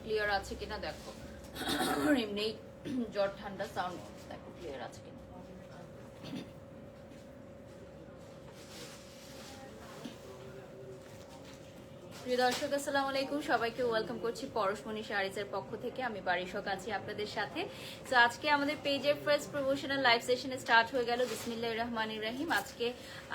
Clear আছে কিনা দেখো। এমনি জ্বর ঠান্ডা সাউন্ড দেখো ক্লিয়ার আছে কিনা। প্রিয় দর্শক আসসালামু আলাইকুম, সবাইকে ওয়েলকাম করছি পরশমণি শাড়িজের পক্ষ থেকে। আমি বারিশক আছি আপনাদের সাথে। তো আজকে আমাদের পেজের ফার্স্ট প্রমোশনাল লাইভ সেশনে স্টার্ট হয়ে গেল। বিসমিল্লাহির রহমানির রহিম। আজকে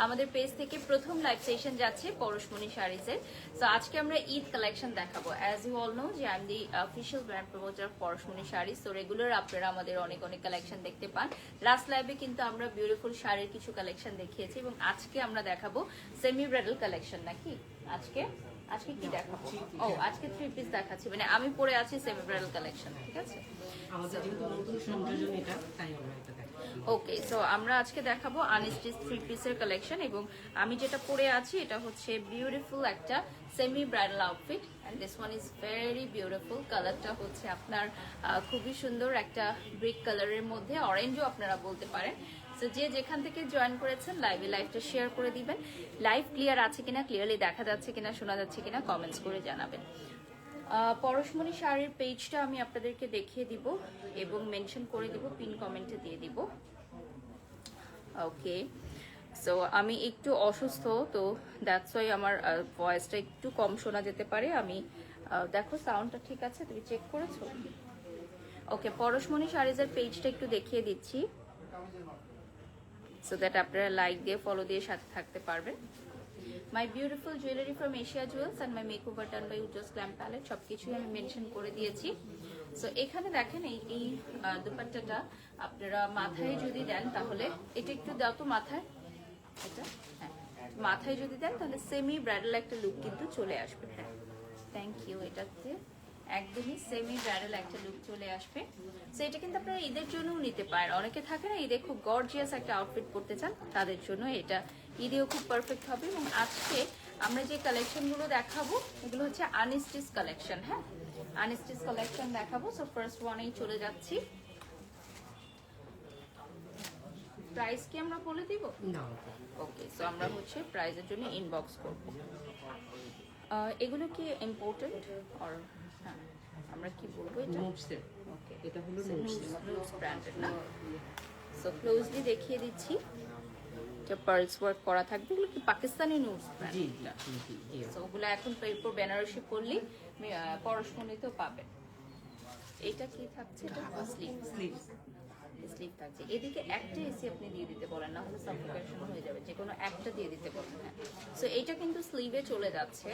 আমাদের পেজ থেকে প্রথম লাইভ সেশন যাচ্ছে পরশমণি শাড়িজের। তো আজকে আমরা ঈদ কালেকশন দেখাবো। অ্যাজ ইউ অল নো যে I am the official brand promoter of Parashmoni saris. তো রেগুলার আপনারা আমাদের অনেক অনেক কালেকশন দেখতে পান। লাস্ট লাইভে কিন্তু আমরা বিউটিফুল শাড়ির কিছু কালেকশন দেখিয়েছি এবং আজকে আমরা দেখাবো সেমি ব্রাইডাল কালেকশন। নাকি আজকে আজকে কি দেখাবো? ও আজকে 3 পিস দেখাচ্ছি, মানে আমি পরে আছি সেমি ব্রাইডাল কালেকশন। ঠিক আছে, আমাদের যেহেতু নতুন সংযোজন এটা, তাই আমরা এটা দেখাবো। ওকে, সো আমরা আজকে দেখাবো আনস্টিচ 3 পিসের কালেকশন এবং আমি যেটা পরে আছি এটা হচ্ছে বিউটিফুল একটা semi bridal outfit and this one is very beautiful. কালারটা হচ্ছে আপনার খুবই সুন্দর একটা ব্রিক কালারের মধ্যে, অরেঞ্জও আপনারা বলতে পারেন। তো যে যেখান থেকে জয়েন করেছেন লাইভটা শেয়ার করে দিবেন। লাইভ ক্লিয়ার আছে কিনা, ক্লিয়ারলি দেখা যাচ্ছে কিনা, শোনা যাচ্ছে কিনা কমেন্টস করে জানাবেন। পরশমণি শাড়ির পেজটা আমি আপনাদেরকে দেখিয়ে দিব এবং মেনশন করে দিব, পিন কমেন্টে দিয়ে দিব। ওকে, সো আমি একটু অসুস্থ, তো দ্যাটস ওয়াই আমার ভয়েসটা একটু কম শোনা যেতে পারে। আমি দেখো সাউন্ডটা ঠিক আছে, তুমি চেক করেছো? ওকে, পরশমণি শাড়িজের পেজটা একটু দেখিয়ে দিচ্ছি সো দ্যাট আপনারা লাইক দিয়ে ফলো দিয়ে সাথে থাকতে পারবেন। My beautiful jewellery from Asia Jewels and my makeover done by Ujjwal glam palette, সবকিছুই আমি মেনশন করে দিয়েছি। সো এখানে দেখেন এই দুপাট্টাটা আপনারা মাথায় যদি দেন তাহলে, এটা একটু দাও তো মাথায়, এটা হ্যাঁ মাথায় যদি দেন তাহলে সেমি ব্রাইডাল একটা লুক কিন্তু চলে আসবে। হ্যাঁ থ্যাংক ইউ। এটাতে একদমই সেমি ব্রাইডাল একটা লুক চলে আসবে। সো এটা কিন্তু আপনারা ঈদের জন্যও নিতে পারেন। অনেকে থাকে না ঈদে খুব গর্জিয়াস একটা আউটফিট করতে চান, তাদের জন্য এটা ঈদেও খুব পারফেক্ট হবে। এবং আজকে আমরা যে কালেকশনগুলো দেখাবো এগুলো হচ্ছে আনস্টিচ কালেকশন। হ্যাঁ, আনস্টিচ কালেকশন দেখাবো। সো ফার্স্ট ওয়ানেই চলে যাচ্ছি। প্রাইস কি আমরা বলে দিব? না, ওকে, সো আমরা হচ্ছে প্রাইজের জন্য ইনবক্স করব। এগুলো কি ইম্পর্টেন্ট অর হ্যাঁ আমরা কি বলবো এটা? নোটসের, ওকে, এটা হলো নোটস ব্র্যান্ডের না। সো ক্লোজলি দেখিয়ে দিচ্ছি, এটা পার্লস ওয়ার্ক করা থাকবে। এগুলো কি পাকিস্তানি নোটস ব্র্যান্ড? জি এটা জি জি জি। সো ওগুলো এখন এরপর বেনারসি করলে পরশমণিতেও পাবেন। এটা কি থাকছে? এটা স্লিভ স্লিভ থাকছে। এদিকে একটা এসি আপনি দিয়ে দিতে বলেন, না হলে সাফোকেশন হয়ে যাবে, যে কোনো একটা দিয়ে দিতে বলেন। হ্যাঁ, সো এইটা কিন্তু স্লিভে চলে যাচ্ছে।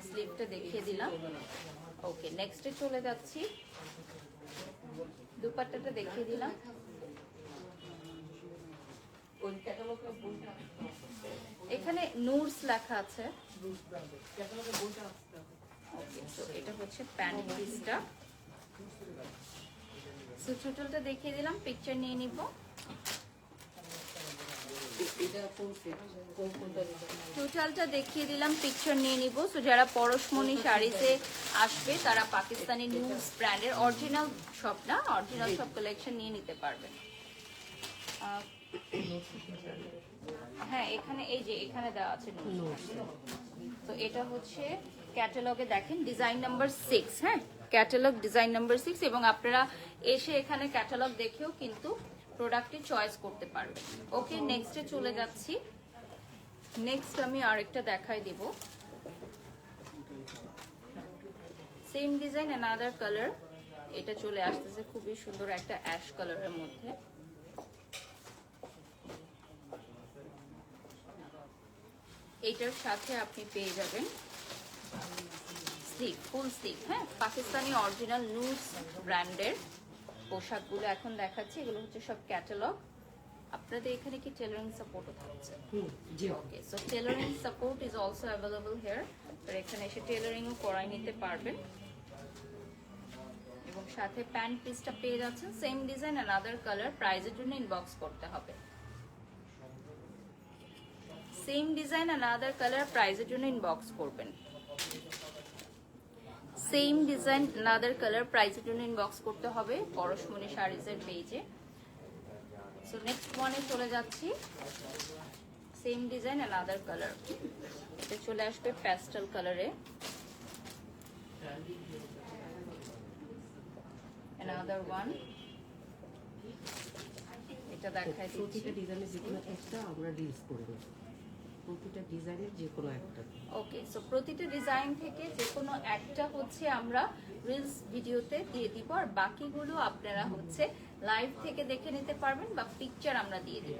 স্লিভটা দেখিয়ে দিলাম। ওকে, নেক্সটে চলে যাচ্ছি। দুপাট্টাটা দেখিয়ে দিলাম। এখানে নুরস লেখা আছে। ওকে, সো এটা হচ্ছে প্যান্ট পিসটা। সো টোটালটা দেখিয়ে দিলাম, পিকচার নিয়ে নিব। টোটালটা দেখিয়ে দিলাম, পিকচার নিয়ে নিব। সো যারা পরশমণি শাড়িতে আসবে তারা পাকিস্তানি নিউজ ব্র্যান্ডের অরিজিনাল সব না, অরিজিনাল সব কালেকশন নিয়ে নিতে পারবেন। হ্যাঁ, এখানে এই যে এখানে দেওয়া আছে নোটস। তো এটা হচ্ছে ক্যাটালগে দেখেন ডিজাইন নাম্বার 6। হ্যাঁ, ক্যাটালগ ডিজাইন নাম্বার 6 এবং আপনারা এসে এখানে ক্যাটালগ দেখেও কিন্তু প্রোডাক্টটি চয়েস করতে পারবেন। ওকে, নেক্সটে চলে যাচ্ছি। নেক্সট আমি আরেকটা দেখাই দিব, সেম ডিজাইন অ্যানাদার কালার। এটা চলে আসতেছে খুবই সুন্দর একটা অ্যাশ কালারের মধ্যে। এইটার সাথে আপনি পেয়ে যাবেন স্লিভ, ফুল স্লিভ। হ্যাঁ, পাকিস্তানি অরিজিনাল নুস ব্র্যান্ডের পোশাকগুলো এখন দেখাচ্ছি। এগুলো হচ্ছে সব ক্যাটালগ। আপনাদের এখানে কি টেলারিং সাপোর্টও থাকছে? জি। Okay, so tailoring support is also available here. তো এখানে এসে টেলারিংও করাই নিতে পারবেন। এবং সাথে প্যান্ট পিসটা পেয়ে যাচ্ছেন সেম ডিজাইন অ্যানাদার কালার। প্রাইজের জন্য ইনবক্স করতে হবে। সেম ডিজাইন অ্যানাদার কালার, প্রাইজের জন্য ইনবক্স করবেন। সেম ডিজাইন অ্যানাদার কালার, প্রাইজের জন্য ইনবক্স করতে হবে পরশমণি শাড়িজের পেজে। সো নেক্সট ওয়ানে চলে যাচ্ছি। সেম ডিজাইন অ্যানাদার কালার, এটা চলে আসবে প্যাস্টেল কালারে। another one, এটা দেখাই দিচ্ছি। প্রতিটা ডিজাইনের যে কোনো একটা আমরা রিলস করে নেব, প্রতিটা ডিজাইনের যে কোনো একটা। ওকে, সো প্রতিটা ডিজাইন থেকে যে কোনো একটা হচ্ছে আমরা রিলস ভিডিওতে দিয়ে দিব, আর বাকিগুলো আপনারা হচ্ছে লাইভ থেকে দেখে নিতে পারবেন বা পিকচার আমরা দিয়ে দিব।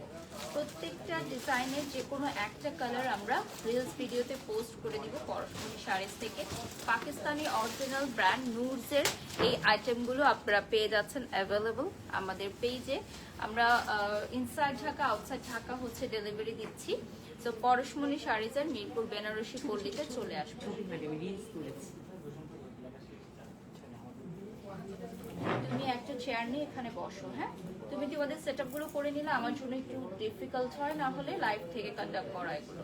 প্রত্যেকটা ডিজাইনের যে কোনো একটা কালার আমরা রিলস ভিডিওতে পোস্ট করে দিব পরশমণি শাড়িজ থেকে। পাকিস্তানি অরিজিনাল ব্র্যান্ড নুরসের এই আইটেমগুলো আপনারা পেয়ে যাচ্ছেন অ্যাভেলেবল আমাদের পেজে। আমরা ইনসাইড ঢাকা আউটসাইড ঢাকা হচ্ছে ডেলিভারি দিচ্ছি। তো পরশমণি শাড়িজের মিরপুর বেনারসি পল্লীতে চলে আসবে। তুমি একটা চেয়ার নিয়ে এখানে বসো। হ্যাঁ, তুমি কি ওদের সেটআপ গুলো করে নিলে আমার জন্য একটু ডিফিকাল্ট হয়, না হলে লাইভ থেকে কন্ডাক্ট করা এগুলো।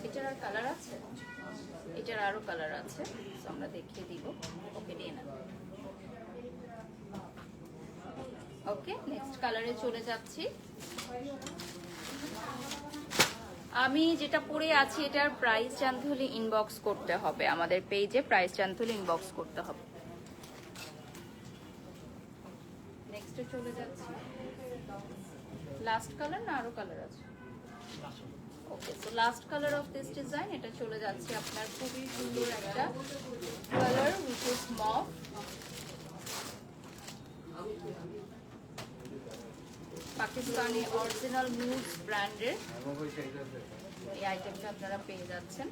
এটার আর কালার আছে? এটার আরো কালার আছে, আমরা দেখিয়ে দিব। ওকে, নিয়ে না। ওকে, নেক্সট কালারে চলে যাচ্ছি। আমি যেটা পরে আছি এটার প্রাইস জানতে হলে ইনবক্স করতে হবে আমাদের পেজে, প্রাইস জানতে হলে ইনবক্স করতে হবে। নেক্সটে চলে যাচ্ছি। লাস্ট কালার না আরো কালার আছে? Okay, so last colour of this design, এটা চলে যাচ্ছে আপনার খুবই সুন্দর একটা colour which is mauve. Pakistani original nudes ব্র্যান্ডের এই আইটেমটা আপনারা পেয়ে যাচ্ছেন।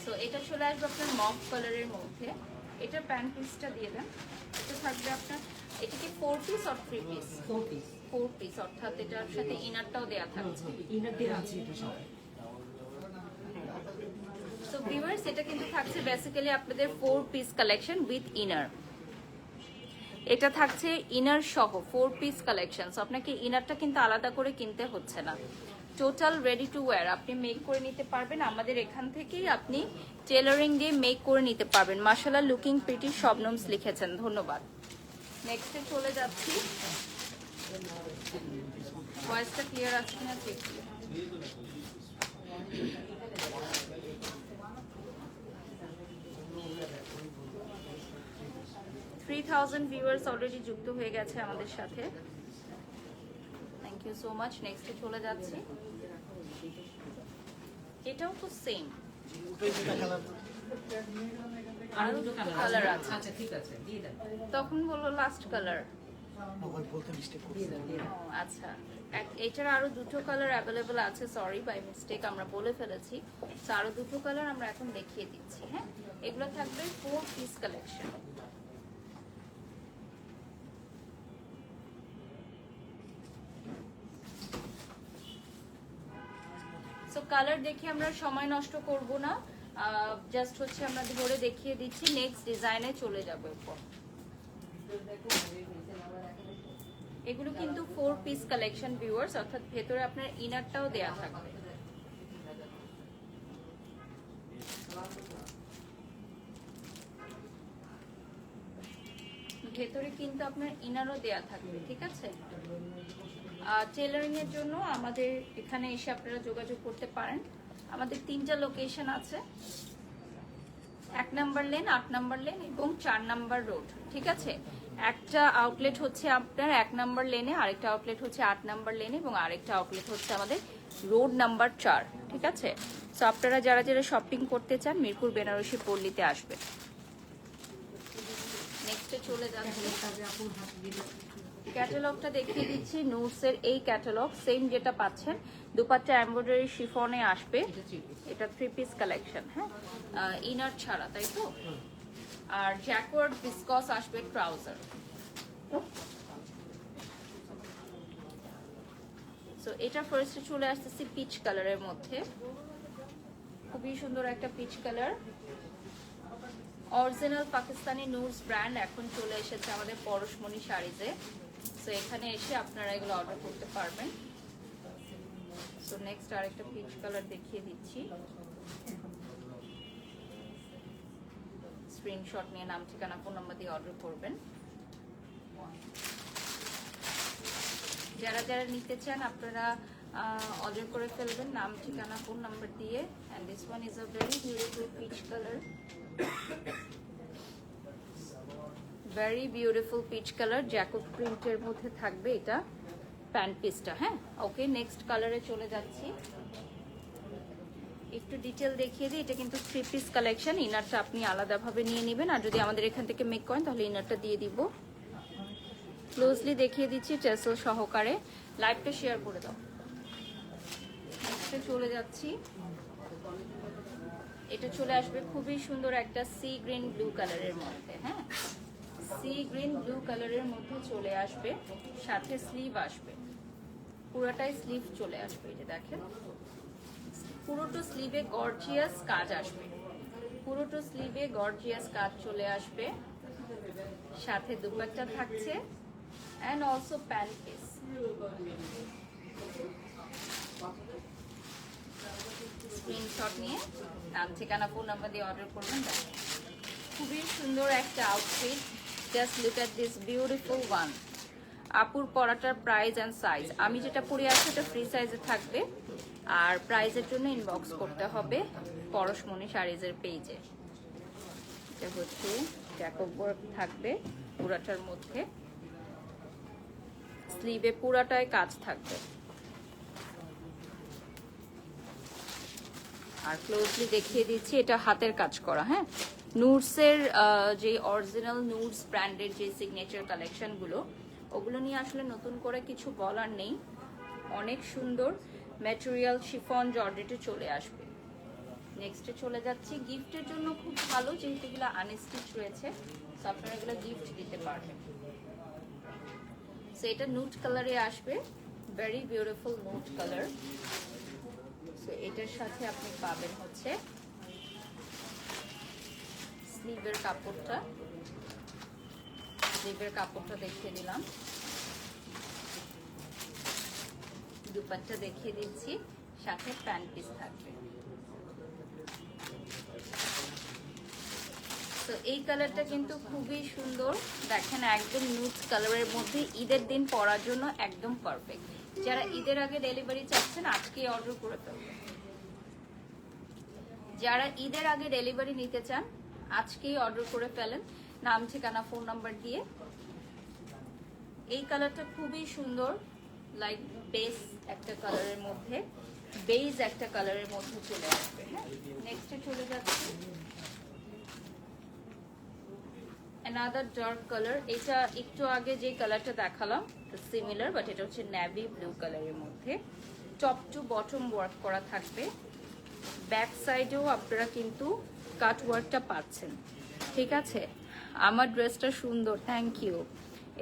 সো এটা চলে আসবে আপনার মভ কালারের মধ্যে। এটার প্যান্ট পিসটা দিয়ে দেন। এটা থাকবে আপনার, এটা কি 4 পিস অর 3 পিস? 4 পিস, অর্থাৎ এটার সাথে ইনারটাও দেয়া থাকছে। ইনার দেয়া আছে এটা সব। সো ভিউয়ার্স, এটা কিন্তু থাকছে বেসিক্যালি আপনাদের 4 পিস কালেকশন উইথ ইনার। এটা থাকছে ইনার সহ 4 পিস কালেকশন। সো আপনাকে ইনারটা কিন্তু আলাদা করে কিনতে হচ্ছে না, টোটাল রেডি টু ওয়্যার আপনি মেক করে নিতে পারবেন। আমাদের এখান থেকেই আপনি টেলারিং দিয়ে মেক করে নিতে পারবেন। মাশাআল্লাহ, লুকিং প্রিটি শবনমস লিখেছেন, ধন্যবাদ। নেক্সটে চলে যাচ্ছি। ভয়েসটা ক্লিয়ার আছে কিনা চেক করুন। 3000 ভিউয়ার্স অলরেডি যুক্ত হয়ে গেছে আমাদের সাথে, থ্যাংক ইউ সো মাচ। নেক্সটে চলে যাচ্ছি। এটাও তো সেম, আর দুটো কালার আছে। আচ্ছা ঠিক আছে, দিয়ে দেন। তখন বললো লাস্ট কালার। বলতে মিস্টেক করছি। আচ্ছা, এটার আরো দুটো কালার অ্যাভেলেবল আছে, সরি বাই মিস্টেক আমরা বলে ফেলেছি। তো আরো দুটো কালার আমরা এখন দেখিয়ে দিচ্ছি। হ্যাঁ, এগুলো থাকবে 4 পিস কালেকশন। সো কালার দেখে আমরা সময় নষ্ট করব না, জাস্ট হচ্ছে আমরা ধরে দেখিয়ে দিচ্ছি, নেক্সট ডিজাইনে চলে যাবে এরপর। এগুলো কিন্তু 4 পিস কালেকশন ভিউয়ার্স, অর্থাৎ ভেতরে আপনার ইনারটাও দেয়া থাকবে। ভেতরে কিন্তু আপনার ইনারও দেয়া থাকবে, ঠিক আছে। টেলারিং এর জন্য আমাদের এখানে এসে আপনারা যোগাযোগ করতে পারেন। আমাদের 3টা লোকেশন আছে, 1 নাম্বার লেন, 8 নাম্বার লেন এবং 4 নাম্বার রোড, ঠিক আছে। একটা আউটলেট হচ্ছে আপনার 1 নাম্বার লেনে, আরেকটা আউটলেট হচ্ছে 8 নাম্বার লেনে এবং আরেকটা আউটলেট হচ্ছে আমাদের রোড নাম্বার 4, ঠিক আছে। সো আপনারা যারা যারা শপিং করতে চান মিরপুর বেনারসি পল্লীতে আসবেন। নেক্সটে চলে যাচ্ছি। ক্যাটালগটা দেখিয়ে দিচ্ছি, নুডসের এই ক্যাটালগ সেম যেটা পাচ্ছেন, দুপাট্টা এমব্রয়ডারি শিফনে আসবে। এটা 3 পিস কালেকশন, হ্যাঁ, ইনার ছাড়া, তাই তো। আর জ্যাকওয়ার্ড ভিসকস আসবে ট্রাউজার। সো এটা ফার্স্টে চলে আসতেছি পিচ কালারের মধ্যে, খুবই সুন্দর একটা peach colour. Original Pakistani নুডস brand এখন চলে এসেছে আমাদের পরশমণি শাড়িতে। সো এখানে এসে আপনারা এগুলো অর্ডার করতে পারবেন। সো নেক্সট আরেকটা পিচ কালার দেখিয়ে দিচ্ছি। স্ক্রিনশট নিয়ে নাম ঠিকানা ফোন নাম্বার দিয়ে অর্ডার করবেন। যারা যারা নিতে চান আপনারা অর্ডার করে ফেলবেন নাম ঠিকানা ফোন নাম্বার দিয়ে। And this one is a very beautiful peach colour, very beautiful peach colour, Jacob প্রিন্টের মধ্যে থাকবে এটা প্যান্ট পিসটা। হ্যাঁ, ওকে, নেক্সট কালারে চলে যাচ্ছি। একটু ডিটেল দেখিয়ে দিই, এটা কিন্তু 3 পিস কালেকশন। ইনারটা আপনি আলাদাভাবে নিয়ে নেবেন, আর যদি আমাদের এখান থেকে মেক করেন তাহলে ইনারটা দিয়ে দিব। ক্লোজলি দেখিয়ে দিচ্ছি টেসেল সহকারে। লাইভটা শেয়ার করে দাও। নেক্সটে চলে যাচ্ছি, এটা চলে আসবে খুবই সুন্দর একটা সি গ্রিন ব্লু কালারের মধ্যে। হ্যাঁ, সি গ্রিন ব্লু কালারের মধ্যে চলে আসবে, সাথে স্লিভ আসবে, পুরোটাই স্লিভ চলে আসবে। এই যে দেখেন, পুরোটো স্লিভে গর্জিয়াস কাজ আসবে, পুরোটো স্লিভে গর্জিয়াস কাজ চলে আসবে, সাথে দুপাট্টা থাকছে and also pant piece. Screenshot নিয়ে নাম ঠিকানা ফোন নাম্বার দিয়ে অর্ডার করবেন। খুবই সুন্দর একটা outfit, just look at this beautiful one. আপুর পরাটার প্রাইস অ্যান্ড সাইজ, আমি যেটা পরে আছি এটা ফ্রি সাইজে থাকবে, আর প্রাইজের জন্য ইনবক্স করতে হবে পরশমণি শাড়িজের পেজে। এটা হচ্ছে জ্যাকব ওয়ার্ক থাকবে পুরাটার মধ্যে, স্লিভে পুরাটায় কাজ থাকবে। আর ক্লোজলি দেখিয়ে দিচ্ছি, এটা হাতের কাজ করা। হ্যাঁ, নুডসের যে অরিজিনাল নুডস ব্র্যান্ডের যে সিগনেচার কালেকশনগুলো, ওগুলো নিয়ে আসলে নতুন করে কিছু বলার নেই। অনেক সুন্দর ম্যাটেরিয়াল, শিফন জর্জেটে চলে আসবে। নেক্সটে চলে যাচ্ছি, গিফটের জন্য খুব ভালো, যেহেতু এগুলো আনস্টিচ রয়েছে, তো আপনারা এগুলো গিফট দিতে পারবেন। সো এটা নুড কালারে আসবে, very beautiful nude colour. So এটার সাথে আপনি পাবেন হচ্ছে স্লিভের কাপড়টা, স্লিভের কাপড়টা দেখিয়ে দিলাম, দুপাট্টা দেখিয়ে দিচ্ছি, সাথে প্যান্ট পিস থাকবে। তো এই কালারটা কিন্তু খুবই সুন্দর, দেখেন একদম নুড কালারের মধ্যে ঈদের দিন পরার জন্য একদম পারফেক্ট। যারা ঈদের আগে ডেলিভারি চাচ্ছেন আজকে অর্ডার করে ফেলবেন, যারা ঈদের আগে ডেলিভারি নিতে চান আজকেই অর্ডার করে ফেলেন নাম ঠিকানা ফোন নাম্বার দিয়ে। এই কালারটা খুবই সুন্দর, লাইক বেস একটা কালারের মধ্যে, বেজ একটা কালারের মধ্যে চলে আসবে। হ্যাঁ, নেক্সটে চলে যাচ্ছে অ্যানাদার ডার্ক কালার। এটা একটু আগে যে কালারটা দেখালাম সিমিলার, বাট এটা হচ্ছে নেভি ব্লু কালারের মধ্যে, টপ টু বটম ওয়ার্ক করা থাকবে। ব্যাক সাইডেও আপনারা কিন্তু কাট ওয়ার্কটা পাচ্ছেন। ঠিক আছে, আমার ড্রেসটা সুন্দর, থ্যাংক ইউ।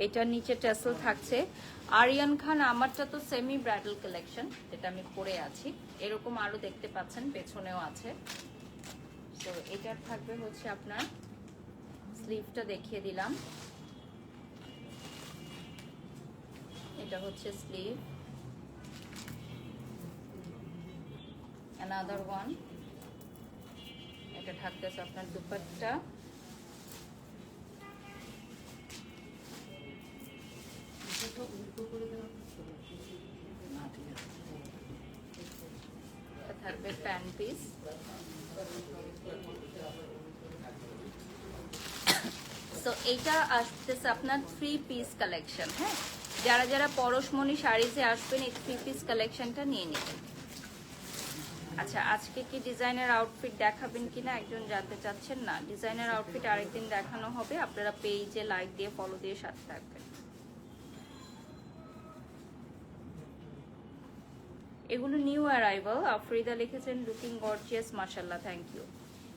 এটার নিচে টেসেল থাকছে। আরিয়ান খান, আমারটা তো সেমি ব্রাইডাল কালেকশন, যেটা আমি পরে আছি, এরকম আরো দেখতে পাচ্ছেন, পেছনেও আছে। তো এটার থাকবে হচ্ছে আপনার স্লিভটা দেখিয়ে দিলাম, এটা হচ্ছে স্লিভ। অ্যানাদার ওয়ান, এটা থাকতেছে আপনার দুপাট্টা, থাকবে প্যান্ট পিস। তো এইটা আসতেছে আপনার 3 পিস কালেকশন। হ্যাঁ, যারা যারা পরশমণি শাড়িতে আসবেন এই 3 পিস কালেকশনটা নিয়ে নেবেন। আচ্ছা, আজকে কি ডিজাইনার আউটফিট দেখাবেন কিনা একজন জানতে চাচ্ছেন। না, ডিজাইনার আউটফিট আরেকদিন দেখানো হবে, আপনারা পেজে লাইক দিয়ে ফলো দিয়ে সাথে থাকবেন। এগুলো নিউ অ্যারাইভাল, আফরিদা লিখেছেন লুকিং গর্জিয়াস, মাশাআল্লাহ, থ্যাংক ইউ।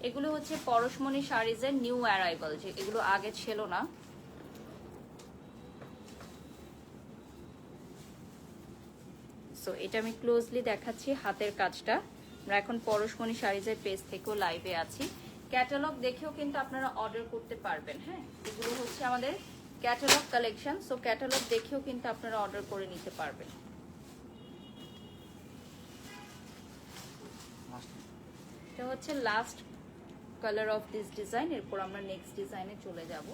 এগুলো হচ্ছে পরশমণি শাড়িজের নিউ অ্যারাইভাল, যে এগুলো আগে ছিল না। সো এটা আমি ক্লোজলি দেখাচ্ছি হাতের কাজটা। আমরা এখন পরশমণি শাড়িজের পেজ থেকেও লাইভে আছি, ক্যাটালগ দেখেও কিন্তু আপনারা অর্ডার করতে পারবেন। হ্যাঁ, এগুলো হচ্ছে আমাদের ক্যাটালগ কালেকশন, সো ক্যাটালগ দেখেও কিন্তু আপনারা অর্ডার করে নিতে পারবেন। এটা হচ্ছে last colour of this design. এরপর আমরা নেক্সট ডিজাইনে চলে যাব।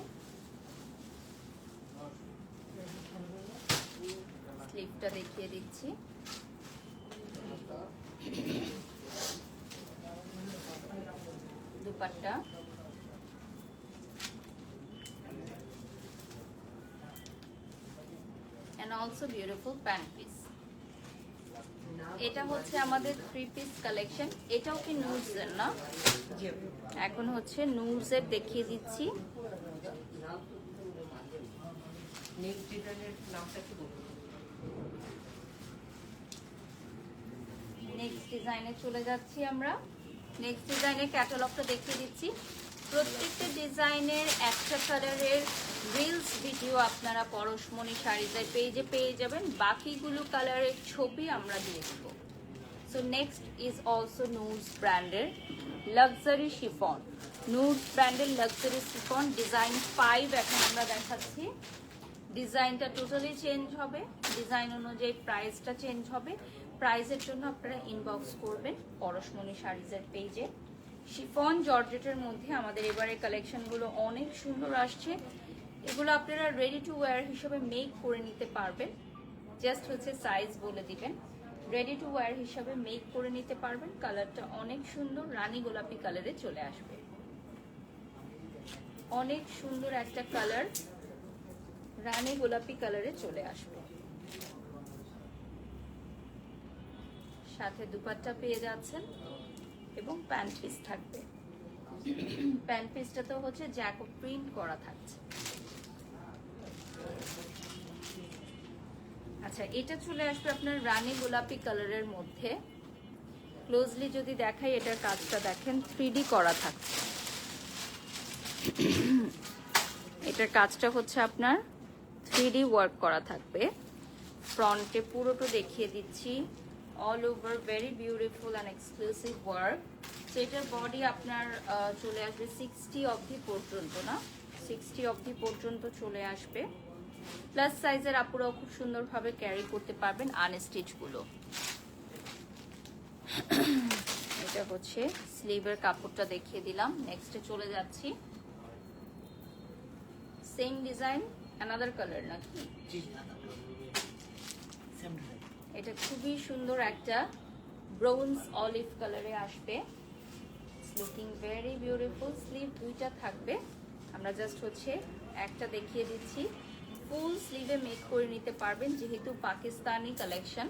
স্লিভটা দেখিয়ে দিচ্ছি। Dupatta, and also beautiful pant piece. এটা হচ্ছে আমাদের 3 পিস কালেকশন। এটাও কি নুডসের না? এখন হচ্ছে নুডসের দেখিয়ে দিচ্ছি। নেক্সট ডিজাইনের নামটা কি বলবো? নেক্সট ডিজাইনে চলে যাচ্ছি আমরা। নেক্সট ডিজাইনের ক্যাটালগটা দেখিয়ে দিচ্ছি। প্রত্যেকটা ডিজাইনের একটা কালারের রিলস ভিডিও আপনারা পরশমণি শাড়িজের পেজে পেয়ে যাবেন। বাকিগুলো কালারের ছবি আমরা দিয়ে দেব। সো নেক্সট ইজ অলসো নুডস ব্র্যান্ডের লাক্সারি শিফন। নুডস ব্র্যান্ডের লাক্সারি শিফন ডিজাইন 5 এখন আমরা দেখাচ্ছি। ডিজাইনটা টোটালি চেঞ্জ হবে, ডিজাইন অনুযায়ী প্রাইসটা চেঞ্জ হবে। প্রাইসের জন্য আপনারা ইনবক্স করবেন পরশমণি শাড়িজের পেজে। শিফন জর্জেটের মধ্যে আমাদের এবারে কালেকশনগুলো অনেক সুন্দর আসছে। এগুলো আপনারা রেডি টু ওয়্যার হিসেবে মেক করে নিতে পারবেন। জাস্ট হচ্ছে সাইজ বলে দিবেন, রেডি টু ওয়্যার হিসেবে মেক করে নিতে পারবেন। কালারটা অনেক সুন্দর, রানী গোলাপি কালারে চলে আসবে। অনেক সুন্দর একটা কালার, রানী গোলাপি কালারে চলে আসবে। সাথে দুপাট্টা পেয়ে যাচ্ছেন এবং প্যান্ট পিস থাকবে। প্যান্ট পিসটা তো হচ্ছে জ্যাকো প্রিন্ট করা থাকছে। আচ্ছা, এটা চলে আসবে আপনার রানী গোলাপি কালারের মধ্যে। ক্লোজলি যদি দেখাই, এটার কাজটা দেখেন 3D করা থাকছে। এটার কাজটা হচ্ছে আপনার 3D ওয়ার্ক করা থাকবে। ফ্রন্টে পুরোটা দেখিয়ে দিচ্ছি। All over very beautiful and exclusive work. তো এটার বডি আপনার চলে আসবে 60 অবধি পর্যন্ত, না 60 অবধি পর্যন্ত চলে আসবে। প্লাস সাইজের আপুরাও খুব সুন্দরভাবে ক্যারি করতে পারবেন আনস্টিচগুলো। এটা হচ্ছে স্লিভের কাপড়টা দেখিয়ে দিলাম। নেক্সটে চলে যাচ্ছি। সেম ডিজাইন, অ্যানাদার কালার নাকি? এটা খুবই সুন্দর একটা ব্রাউন্স অলিভ কালারে আসবে। Looking very beautiful. স্লিভ দুইটা থাকবে, আমরা জাস্ট হচ্ছে একটা দেখিয়ে দিচ্ছি। ফুল স্লিভে মেক করে নিতে পারবেন, যেহেতু পাকিস্তানি কালেকশন।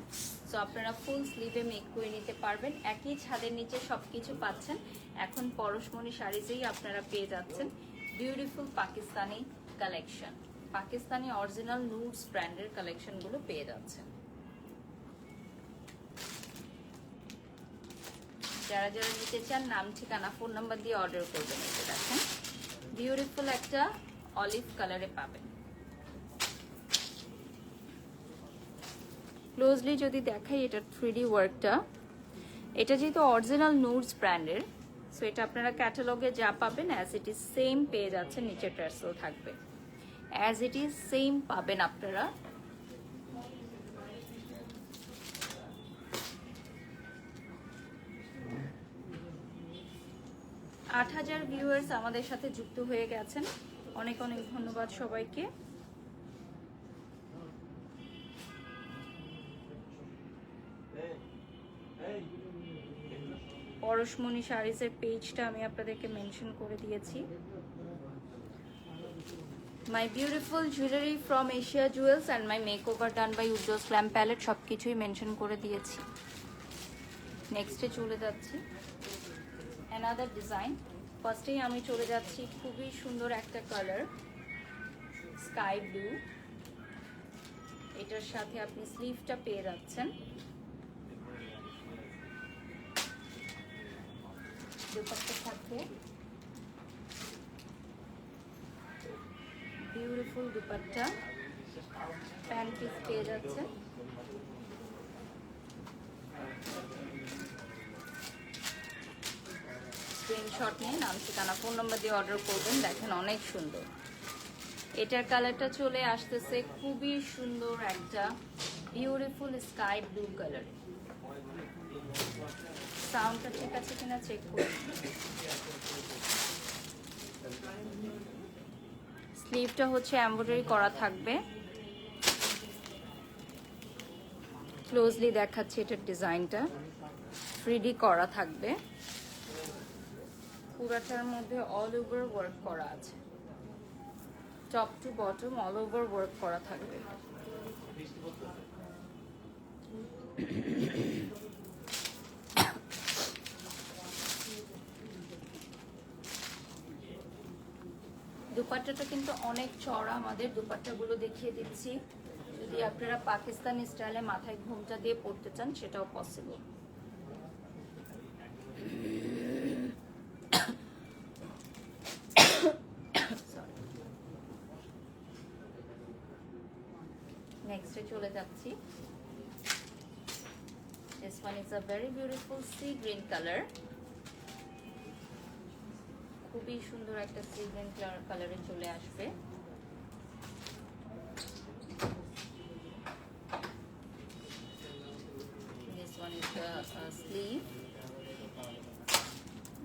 সো আপনারা ফুল স্লিভে মেক করে নিতে পারবেন। একই ছাদের নিচে সবকিছু পাচ্ছেন। এখন পরশমণি শাড়িজেই আপনারা পেয়ে যাচ্ছেন beautiful Pakistani collection. Pakistani original nudes ব্র্যান্ডের কালেকশনগুলো পেয়ে যাচ্ছেন। যারা যারা নিতে চান নাম, ঠিকানা, ফোন নাম্বার দিয়ে অর্ডার করবেন। এটা দেখেন বিউটিফুল একটা অলিভ কালারে পাবেন। ক্লোজলি যদি দেখাই এটার 3D ওয়ার্কটা, এটা যেহেতু অরিজিনাল নুডস ব্র্যান্ডের, সো এটা আপনারা ক্যাটালগে যা পাবেন অ্যাজ ইট ইজ সেম পেয়ে যাচ্ছেন। নিচে টার্সেল থাকবে, অ্যাজ ইট ইজ সেম পাবেন আপনারা। আট 8000 ভিউয়ার্স আমাদের সাথে যুক্ত হয়ে গেছেন। অনেক অনেক ধন্যবাদ সবাইকে। পরশমণি শাড়িজের পেজটা আমি আপনাদেরকে মেনশন করে দিয়েছি। My beautiful jewellery from Asia Jewels and my makeover done by Ujjwal glam palette সব কিছুই মেনশন করে দিয়েছি। নেক্সটে চলে যাচ্ছি অ্যানাদার ডিজাইন। ফার্স্টেই আমি চলে যাচ্ছি খুবই সুন্দর একটা কালার, স্কাই ব্লু। এটার সাথে আপনি স্লিভটা পেয়ে যাচ্ছেন। দুপাট্টা সাথে বিউটিফুল দুপাট্টা, প্যান্ট পিস পেয়ে যাচ্ছেন। স্ক্রিনশট নিয়ে নাম, ঠিকানা, ফোন নাম্বার দিয়ে অর্ডার করবেন। দেখেন অনেক সুন্দর। এটার কালারটা চলে আসতেছে খুবই সুন্দর একটা বিউটিফুল স্কাই ব্লু কালার। সাউন্ডটা ঠিক আছে কিনা চেক করি। স্লিভটা হচ্ছে এমব্রয়ডারি করা থাকবে। ক্লোজলি দেখাচ্ছি এটার ডিজাইনটা, 3D করা থাকবে। পুরাটার মধ্যে অল ওভার ওয়ার্ক করা আছে, top to bottom all over work করা থাকবে। দুপাট্টাটা কিন্তু অনেক চড়া, আমাদের দুপাট্টাগুলো দেখিয়ে দিচ্ছি। যদি আপনারা পাকিস্তানি স্টাইলে মাথায় ঘোমটা দিয়ে পড়তে চান সেটাও পসিবল। নেক্সটে চলে যাচ্ছি। This one is a very beautiful sea green color. খুবই সুন্দর একটা সি গ্রিন কালারে চলে আসবে। This one is the sleeve.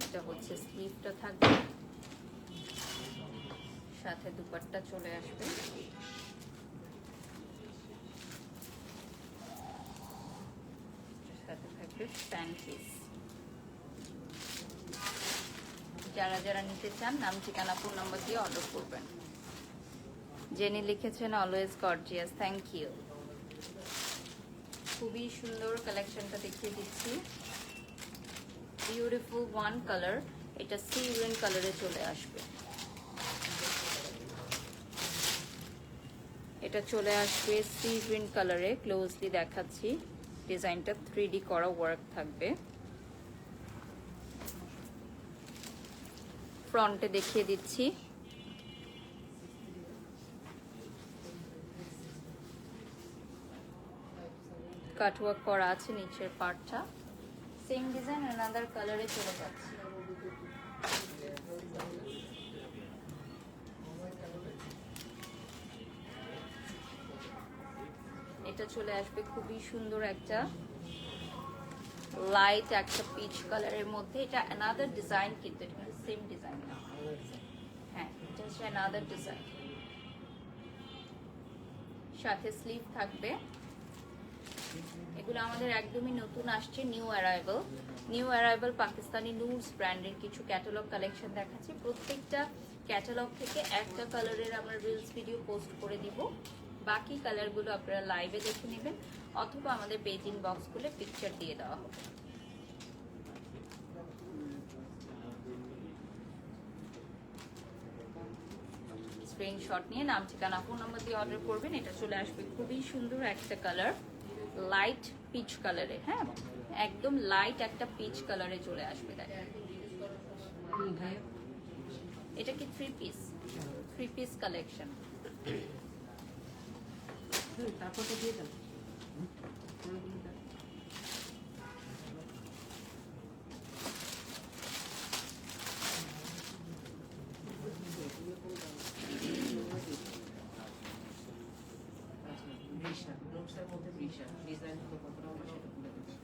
এটা হচ্ছে স্লিভটা থাকবে, সাথে দুপাট্টা চলে আসবে। সাথে থাকবে প্যান্ট পিস। যারা যারা নিতে চান নাম ঠিকানা ফোন নাম্বার দিয়ে অর্ডার করবেন। জেনি লিখেছেন অলওয়েজ গর্জিয়াস, থ্যাংক ইউ। খুবই সুন্দর কালেকশনটা দেখিয়ে দিচ্ছি। বিউটিফুল ওয়ান কালার, এটা সি গ্রিন কালারে চলে আসবে। এটা চলে আসবে সি গ্রিন কালারে, ক্লোজলি দেখাচ্ছি। ডিজাইনটা 3D করা ওয়ার্ক থাকবে। ফ্রন্টে দেখিয়ে দিচ্ছি। কাটওয়ার্ক করা আছে নিচের পার্টটা। সেম ডিজাইন অ্যানাদার কালারে চলে যাচ্ছে। এটা চলে আসবে খুবই সুন্দর একটা লাইট একটা পিচ কালারের মধ্যে। এটা অ্যানাদার ডিজাইন, কিন্তু এটা সেম ডিজাইন না, হ্যাঁ এটা হচ্ছে অ্যানাদার ডিজাইন। সাথে স্লিভ থাকবে। এগুলো আমাদের একদমই নতুন আসছে, নিউ অ্যারাইভাল পাকিস্তানি নুডস ব্র্যান্ডের কিছু ক্যাটালগ কালেকশন দেখাচ্ছি। প্রত্যেকটা ক্যাটালগ থেকে একটা কালারের আমরা রিলস ভিডিও পোস্ট করে দিব। বাকি কালারগুলো আপনারা লাইভে দেখে নেবেন অথবা আমাদের পেজ ইনবক্স খুলে পিকচার দিয়ে দেওয়া হবে। স্ক্রিনশট নিয়ে নাম ঠিকানা ফোন নাম্বার দিয়ে অর্ডার করবেন। এটা চলে আসবে খুবই সুন্দর একটা কালার, লাইট পিচ কালারে। হ্যাঁ, একদম লাইট একটা পিচ কালারে চলে আসবে। দেখেন এটা কি থ্রি পিস কালেকশন। তারপরটা দিয়ে দাও। ডিজাইন কতটা হবে সেটা বলে দিচ্ছি।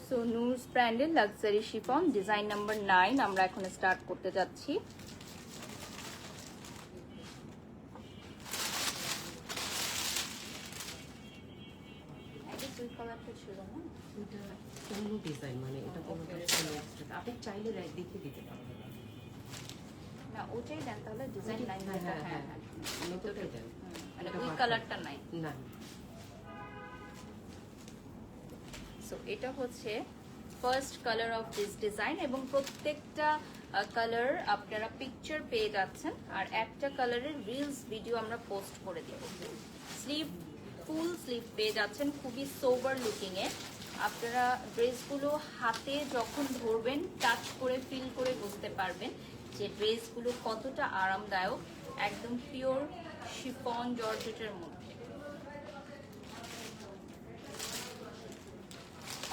সো নুডস ব্র্যান্ডের লাক্সারি শিফন ডিজাইন নাম্বার 9 আমরা এখন স্টার্ট করতে যাচ্ছি। ডিজাইন মানে এটা আপনি চাইলে দেখিয়ে দিতে পারবেন না, ওটাই দেন তাহলে ডিজাইন 9। হ্যাঁ হ্যাঁ হ্যাঁ, নতুনটাই দেন, মানে ওই কালারটা নাই না। সো এটা হচ্ছে first colour of this design এবং প্রত্যেকটা কালার আপনারা পিকচার পেয়ে যাচ্ছেন আর একটা কালারের রিলস ভিডিও আমরা পোস্ট করে দেব। স্লিভ ফুল স্লিভ পেয়ে যাচ্ছেন, খুবই সোবার লুকিং এ। আপনারা ড্রেসগুলো হাতে যখন ধরবেন টাচ করে ফিল করে বুঝতে পারবেন যে ড্রেসগুলো কতটা আরামদায়ক, একদম পিওর শিফন জর্জেটের মধ্যে,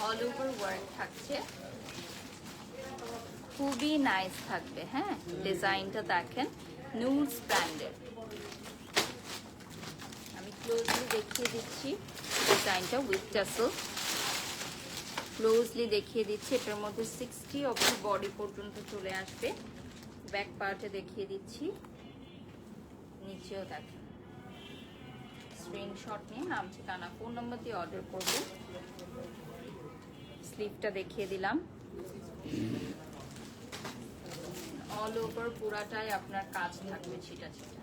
অল ওভার ওয়ার্ক থাকছে, খুবই নাইস থাকবে। হ্যাঁ, ডিজাইনটা দেখেন, নুডস ব্র্যান্ডের। আমি ক্লোজলি দেখিয়ে দিচ্ছি ডিজাইনটা উইথ টাসেল, ক্লোজলি দেখিয়ে দিচ্ছি। এটার মধ্যে 60 অফ দ্য বডি পর্যন্ত চলে আসবে। ব্যাক পার্টে দেখিয়ে দিচ্ছি, নিচেও দেখেন। স্ক্রিনশট নিয়ে নাম, ঠিকানা, ফোন নাম্বার দিয়ে অর্ডার করবেন। স্লিভটা দেখিয়ে দিলাম, অল ওভার পুরাটাই আপনার কাজ থাকবে ছিটা ছিটা।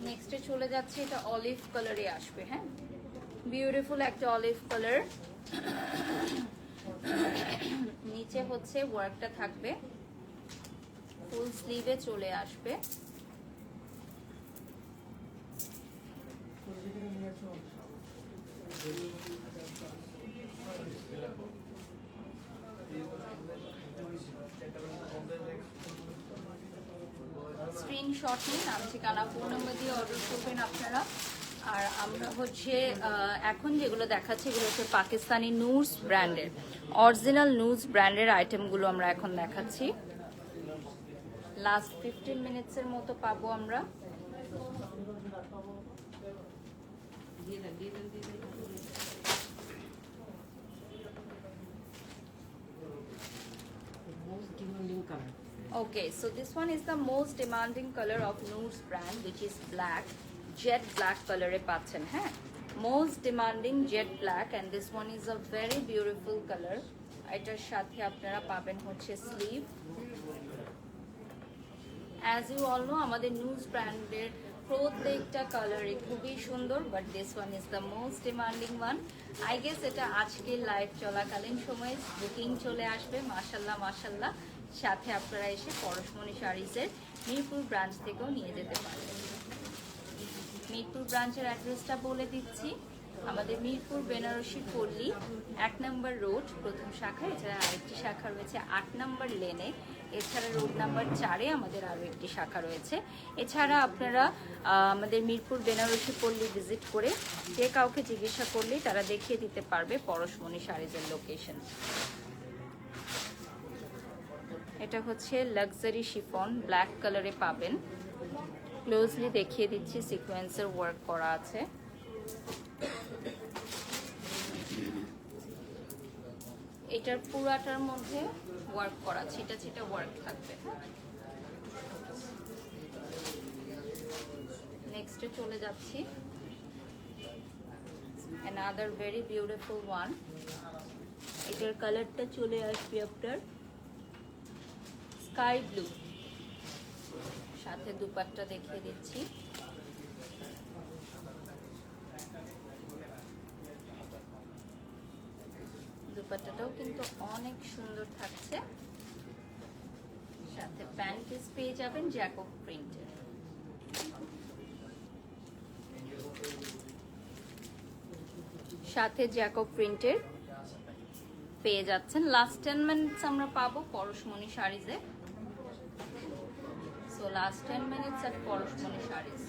নেক্সটে চলে যাচ্ছে, এটা অলিভ কালারে আসবে। হ্যাঁ, বিউটিফুল একটা অলিভ কালার। নিচে হচ্ছে ওয়ার্কটা থাকবে, ফুল স্লিভে চলে আসবে। স্ক্রিনশট নিন, নাম ঠিকানা ফোন নাম্বার দিয়ে অর্ডার করবেন আপনারা। আর আমরা হচ্ছে এখন যেগুলো দেখাচ্ছি এগুলো হচ্ছে পাকিস্তানি নুডস ব্র্যান্ডের, অরিজিনাল নুডস ব্র্যান্ডের আইটেমগুলো আমরা এখন দেখাচ্ছি। লাস্ট 15 মিনিটসের মতো পাবো আমরা। Okay, so this one is the most demanding color of Noor's brand, which is black, jet black color e paচ্ছেন। হ্যাঁ, most demanding jet black, and this one is a very beautiful color. এটার সাথে আপনারা পাবেন হচ্ছে sleeve. As you all know, আমাদের Noor's ব্র্যান্ডের প্রত্যেকটা কালারই খুবই সুন্দর, but this one is the most demanding one. I guess এটা আজকে লাইভ চলাকালীন সময়ে বুকিং চলে আসবে। মাশাল্লাহ মাশাল্লাহ। সাথে আপনারা এসে পরশমণি শাড়িজের মিরপুর ব্রাঞ্চ থেকেও নিয়ে যেতে পারেন। মিরপুর ব্রাঞ্চের অ্যাড্রেসটা বলে দিচ্ছি, আমাদের মিরপুর বেনারসি পল্লী 1 নম্বর রোড প্রথম শাখা। এছাড়া আরেকটি শাখা রয়েছে 8 নম্বর লেনে। এছাড়া রোড নাম্বার 4-এ আমাদের আরও একটি শাখা রয়েছে। এছাড়া আপনারা আমাদের মিরপুর বেনারসি পল্লী ভিজিট করে যে কাউকে জিজ্ঞাসা করলেই তারা দেখিয়ে দিতে পারবে পরশমণি শাড়িজের লোকেশন। এটা হচ্ছে লাক্সারি শিফন, ব্ল্যাক কালারে পাবেন। ক্লোজলি দেখিয়ে দিচ্ছি, সিকোয়েন্সের ওয়ার্ক করা আছে। এটার পুরাটার মধ্যে ওয়ার্ক করা, ছিটা ছিটা ওয়ার্ক থাকবে। নেক্সটে চলে যাচ্ছি, another very beautiful one. এটার কালারটা চলে আসবে আপনার স্কাই ব্লু, সাথে দুপাট্টা দেখিয়ে দিচ্ছি। দুপাট্টাটাও কিন্তু অনেক সুন্দর থাকছে। সাথে প্যান্ট পিস পেয়ে যাবেন জ্যাকব প্রিন্টের। সাথে জ্যাকব প্রিন্টের পেয়ে যাচ্ছেন। লাস্ট 10 মিনিটস আমরা পাবো পরশমণি শাড়িজে। সো লাস্ট 10 মিনিটস এট পরশমণি শাড়িজ।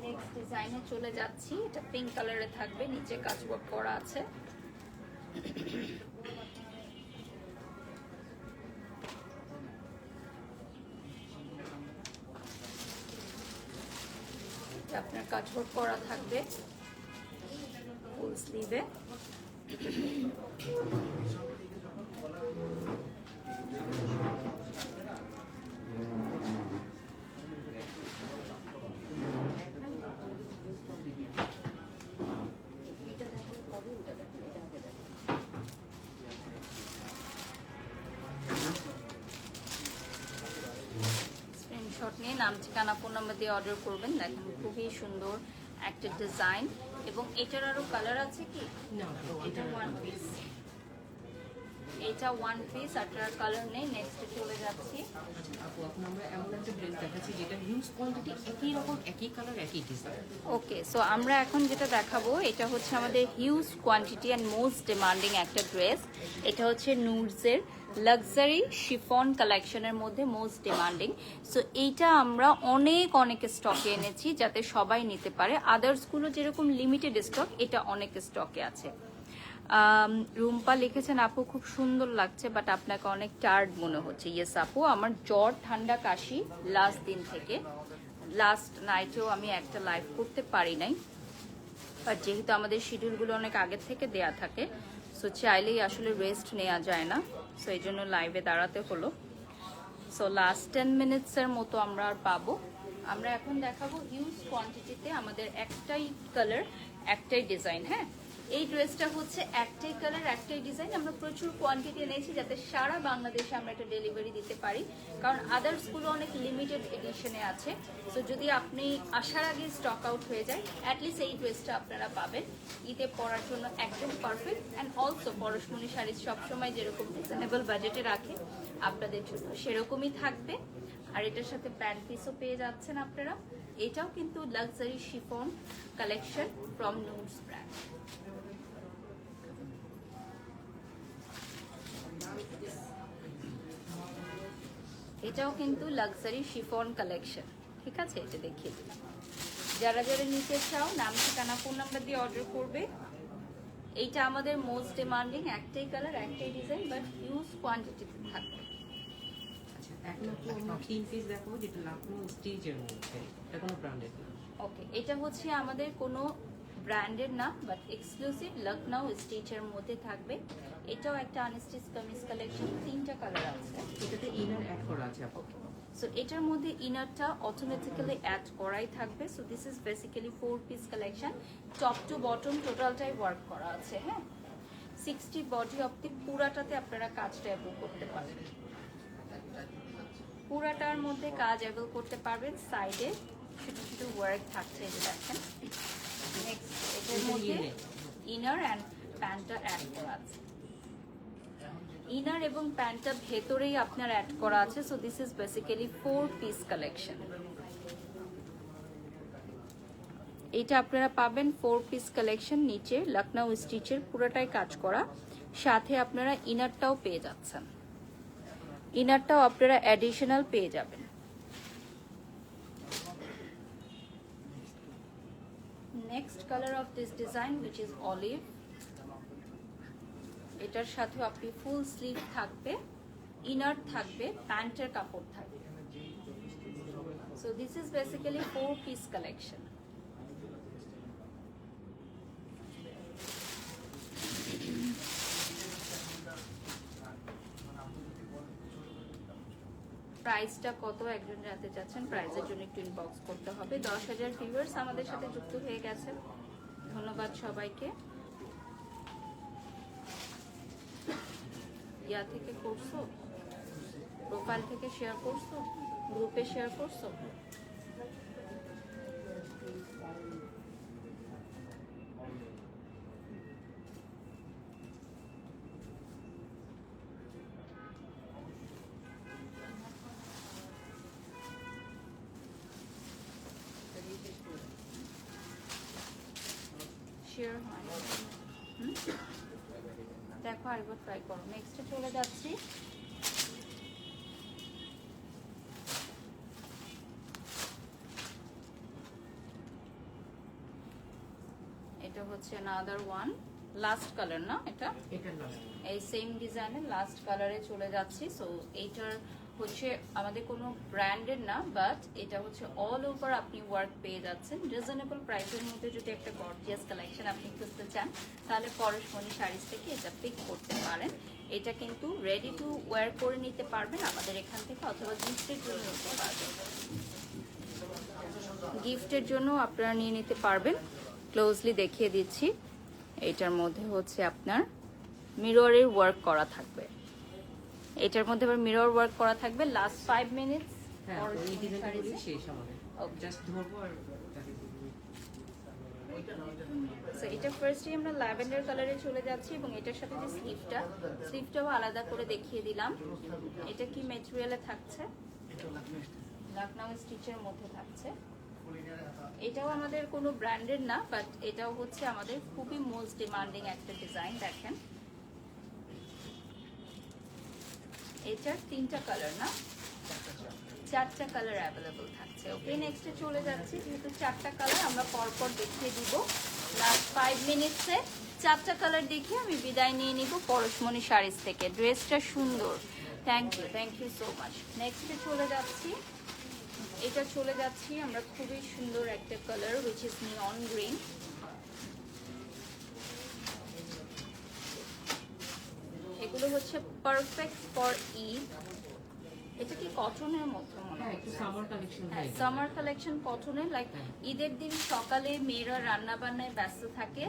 নেক্সট ডিজাইনে চলে যাচ্ছি, এটা পিঙ্ক কালারে থাকবে, নিচে কাজওয়ার্ক করা আছে। আপনার কাজওয়ার্ক করা থাকবে ফুল স্লিভে। স্ক্রিনশট নিয়ে নাম ঠিকানা ফোন নাম্বার দিয়ে অর্ডার করবেন। দেখেন খুবই সুন্দর একটা ডিজাইন, এবং এটার আরো কালার আছে কি? এটা ওয়ান পিস। এটা ওয়ান পিস, আপনার কালার নেই। নেক্সটে চলে যাচ্ছি। আপু এখন আমরা এমন একটা ড্রেস দেখাচ্ছি যেটা হিউজ কোয়ান্টিটি, একই রকম, একই কালার, একই ডিজাইন। ওকে, সো আমরা এখন যেটা দেখাবো এটা হচ্ছে আমাদের huge quantity and most demanding একটা ড্রেস। এটা হচ্ছে নুডসের লাক্সারি শিফন কালেকশনের মধ্যে মোস্ট ডিমান্ডিং। সো এইটা আমরা অনেক স্টকে এনেছি যাতে সবাই নিতে পারে। আদার্সগুলো যেরকম লিমিটেড স্টক, এটা অনেক স্টকে আছে। রুম্পা লিখেছেন আপু খুব সুন্দর লাগছে, বাট আপনাকে অনেক টায়ার্ড মনে হচ্ছে। ইয়েস আপু, আমার জ্বর ঠান্ডা কাশি লাস্ট দিন থেকে। লাস্ট নাইটেও আমি একটা লাইভ করতে পারি নাই, বাট যেহেতু আমাদের শিডিউলগুলো অনেক আগের থেকে দেয়া থাকে, সো চাইলেই আসলে রেস্ট নেওয়া যায় না, সো এই জন্য লাইভে দাঁড়াতে হলো। সো লাস্ট 10 মিনিটসের মতো আমরা আর পাবো। আমরা এখন দেখাবো হিউজ কোয়ান্টিটিতে আমাদের একটাই কালার, একটাই ডিজাইন। হ্যাঁ, এই ড্রেসটা হচ্ছে একটাই কালার, একটাই ডিজাইন। আমরা প্রচুর কোয়ান্টিটি এনেছি যাতে সারা বাংলাদেশে আমরা একটা ডেলিভারি দিতে পারি, কারণ আদার্সগুলো অনেক লিমিটেড এডিশনে আছে। সো যদি আপনি আসার আগে স্টক আউট হয়ে যায়, অ্যাটলিস্ট এই ড্রেসটা আপনারা পাবেন ঈদে পরার জন্য একদম পারফেক্ট। অ্যান্ড অলসো পরশমণি শাড়ি সবসময় যেরকম রিজনেবল বাজেটে রাখে, আপনাদের জন্য সেরকমই থাকবে। আর এটার সাথে প্যান্ট পিসও পেয়ে যাচ্ছেন আপনারা। এটাও কিন্তু luxury chiffon collection from নুডস brand. এটাও কিন্তু লাক্সারি শিফন কালেকশন, ঠিক আছে? এটা দেখিয়ে দিলাম। যারা যারা নিতে চাও নাম ঠিকানা ফোন নাম্বার দিয়ে অর্ডার করবে। এইটা আমাদের মোস্ট ডিমান্ডিং, একটাই কালার, একটাই ডিজাইন, বাট হিউজ কোয়ান্টিটিতে থাকবে। আচ্ছা, এখন আপু আমরা 3 পিস দেখাবো যেটা লাখনৌ স্টিচের মধ্যে, এটা কোনো ব্র্যান্ডেড না। ওকে, এটা হচ্ছে আমাদের কোনো ব্র্যান্ডের না, বাট এক্সক্লুসিভ লখনৌ স্টিচের মধ্যে থাকবে। এটাও একটা আনস্টিচ কামিজ কালেকশন, 3টা কালার আছে। এটাতে ইনার অ্যাড করা আছে আপু। সো এটার মধ্যে ইনারটা অটোমেটিক্যালি অ্যাড করাই থাকবে। So this is basically 4 piece collection, top to bottom টোটালটাই ওয়ার্ক করা আছে। হ্যাঁ, 60 বডি অব্দি পুরাটাতে আপনারা কাজটা অ্যাভেল করতে পারবেন। পুরাটার মধ্যে কাজ অ্যাভেল করতে পারবেন। সাইডে ছোট ছোট ওয়ার্ক থাকছে, এই যে দেখেন। নেক্সট, এটার মধ্যে ইনার অ্যান্ড প্যান্টটা অ্যাড করা আছে। ইনার এবং প্যান্টটা ভেতরেই আপনার অ্যাড করা আছে। So this is basically 4 piece collection. এটা আপনারা পাবেন 4 পিস কালেকশন, নিচে লখনৌ স্টিচের পুরোটাই কাজ করা, সাথে আপনারা ইনারটাও পেয়ে যাচ্ছেন। ইনারটাও আপনারা অ্যাডিশনাল পেয়ে যাবেন। Next colour of this design which is olive। এটার সাথেও আপনি ফুল স্লিভ থাকবে, ইনার থাকবে, প্যান্টের কাপড় থাকবে। So this is basically 4 piece collection. প্রাইসটা কত একজন জানতে চাচ্ছেন, প্রাইসের জন্য একটু ইনবক্স করতে হবে। 10,000 ভিউয়ার্স আমাদের সাথে যুক্ত হয়ে গেছেন, ধন্যবাদ সবাইকে। ইয়া থেকে করছো, প্রোফাইল থেকে শেয়ার করছো, গ্রুপে শেয়ার করছো। শেয়ার হয় না। দেখো আরেকবার ট্রাই করো। নেক্সটে চলে যাচ্ছি। এটা হচ্ছে another one, লাস্ট কালার না এটা? এটা লাস্ট। এই সেম ডিজাইনের লাস্ট কালারে চলে যাচ্ছি। সো এইটার হচ্ছে আমাদের কোনো ব্র্যান্ডের না, বাট এটা হচ্ছে অল ওভার আপনি ওয়ার্ক পেয়ে যাচ্ছেন রিজনেবল প্রাইসের মধ্যে। যদি একটা গর্জিয়াস কালেকশন আপনি খুঁজতে চান, তাহলে পরশমণি শাড়িজ থেকে এটা পিক করতে পারেন। এটা কিন্তু রেডি টু ওয়্যার করে নিতে পারবেন আমাদের এখান থেকে, অথবা গিফটের জন্য নিতে পারবেন। গিফটের জন্য আপনারা নিয়ে নিতে পারবেন। ক্লোজলি দেখিয়ে দিচ্ছি। এটার মধ্যে হচ্ছে আপনার মিররের ওয়ার্ক করা থাকবে। এটার মধ্যে আবার মিরর ওয়ার্ক করা থাকবে। লাস্ট 5 মিনিটস হ্যাঁ, এই ডিজাইনটা শেষ আমাদের। ওকে, জাস্ট ধরবো আর সো এটা ফার্স্টে আমরা ল্যাভেন্ডার কালারে চলে যাচ্ছি এবং এটার সাথে যে স্লিভটাও আলাদা করে দেখিয়ে দিলাম। এটা কি ম্যাটেরিয়ালে থাকছে? লখনউ স্টিচের মধ্যে থাকছে। এটাও আমাদের কোনো ব্র্যান্ডের না, বাট এটাও হচ্ছে আমাদের খুবই মোস্ট ডিমান্ডিং একটা ডিজাইন। দেখেন এটার 3টা কালার না 4টা কালার অ্যাভেলেবল থাকছে। ওকে, নেক্সটে চলে যাচ্ছি। যেহেতু 4টা কালার আমরা পরপর দেখিয়ে দিব, লাস্ট 5 মিনিটসে 4টা কালার দেখিয়ে আমি বিদায় নিয়ে নিব পরশমণি শাড়িজ থেকে। ড্রেসটা সুন্দর, থ্যাংক ইউ সো মাচ। নেক্সটে চলে যাচ্ছি, এটা চলে যাচ্ছি আমরা খুবই সুন্দর একটা colour which is neon green. এগুলো হচ্ছে পারফেক্ট ফর ঈদ। এটা কি কটনের মধ্যে মনে হয়? একটু সামার কালেকশন। হ্যাঁ, সামার কালেকশন কটনের। লাইক ঈদের দিন সকালে মেয়েরা রান্না বান্নায় ব্যস্ত থাকে,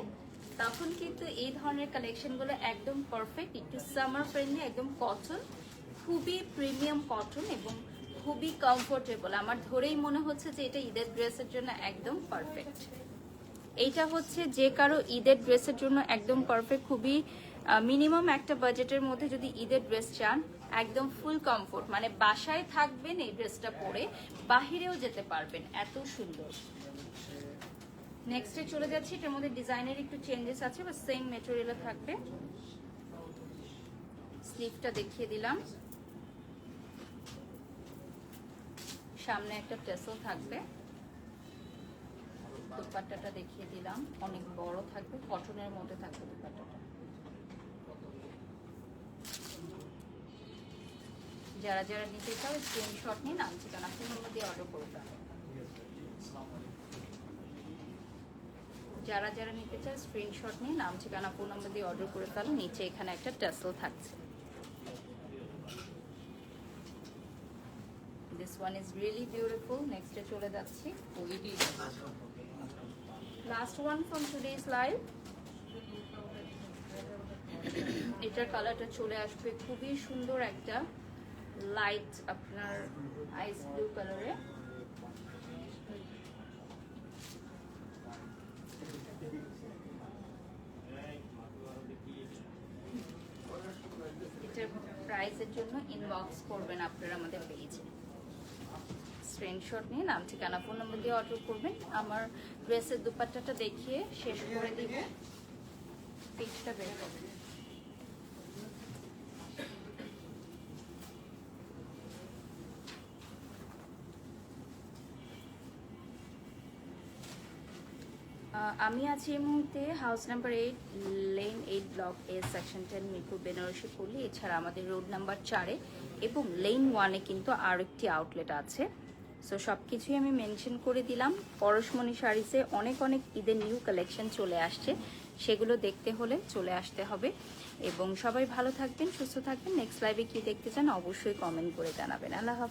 তখন কিন্তু এই ধরনের কালেকশনগুলো একদম পারফেক্ট। একটু সামার ফ্রেন্ডলি, একদম কটন, খুবই প্রিমিয়াম কটন এবং খুবই কমফোর্টেবল। আমার ধরেই মনে হচ্ছে যে এটা ঈদের ড্রেসের জন্য একদম পারফেক্ট। এইটা হচ্ছে যে কারো ঈদের ড্রেসের জন্য একদম পারফেক্ট। খুবই মিনিমাম একটা বাজেটের মধ্যে যদি ঈদের ড্রেস চান, একদম ফুল কমফোর্ট, মানে বাসায় থাকবেন এই ড্রেসটা পরে, বাহিরেও যেতে পারবেন, এত সুন্দর। নেক্সটে চলে যাচ্ছি, এটার মধ্যে ডিজাইনের একটু চেঞ্জেস আছে, বা সেম ম্যাটেরিয়ালে থাকবে। স্লিভটা দেখিয়ে দিলাম, সামনে একটা টেসেল থাকবে, দুপাট্টাটা দেখিয়ে দিলাম, অনেক বড় থাকবে, কটনের মধ্যে থাকবে দুপাট্টাটা। যারা যারা নিতে চাও স্ক্রিনশট নিয়ে নাম ঠিকানা ফোন নম্বর দিয়ে অর্ডার করবে। যারা যারা নিতে চাও স্ক্রিনশট নিয়ে নাম ঠিকানা ফোন নম্বর দিয়ে অর্ডার করে ফেলো। নিচে এখানে একটা টেসেল থাকছে। This one is really beautiful. নেক্সটে চলে যাচ্ছি, last one from today's live. এটার কালারটা চলে আসবে খুবই সুন্দর একটা লাইট আপনার আইস ব্লু কালারে। এটার প্রাইসের জন্য ইনবক্স করবেন আপনারা আমাদের পেজে, স্ক্রিনশট নিয়ে নাম ঠিকানা ফোন নম্বর দিয়ে অর্ডার করবেন। আমার ড্রেসের দুপাট্টাটা দেখিয়ে শেষ করে দিব, পিকটা বের করবেন। আমি আছি এই মুহূর্তে house number 8, lane 8, block A, section 10, Mirpur Benarasi Palli. এছাড়া আমাদের রোড নাম্বার 4-এ এবং লেন 1-এ কিন্তু আরও একটি আউটলেট আছে। সো সব কিছুই আমি মেনশন করে দিলাম। পরশমণি শাড়িসে অনেক অনেক ঈদের নিউ কালেকশন চলে আসছে, সেগুলো দেখতে হলে চলে আসতে হবে। এবং সবাই ভালো থাকবেন, সুস্থ থাকবেন। নেক্সট লাইভে কি দেখতে চান অবশ্যই কমেন্ট করে জানাবেন। আল্লাহ হাফেজ।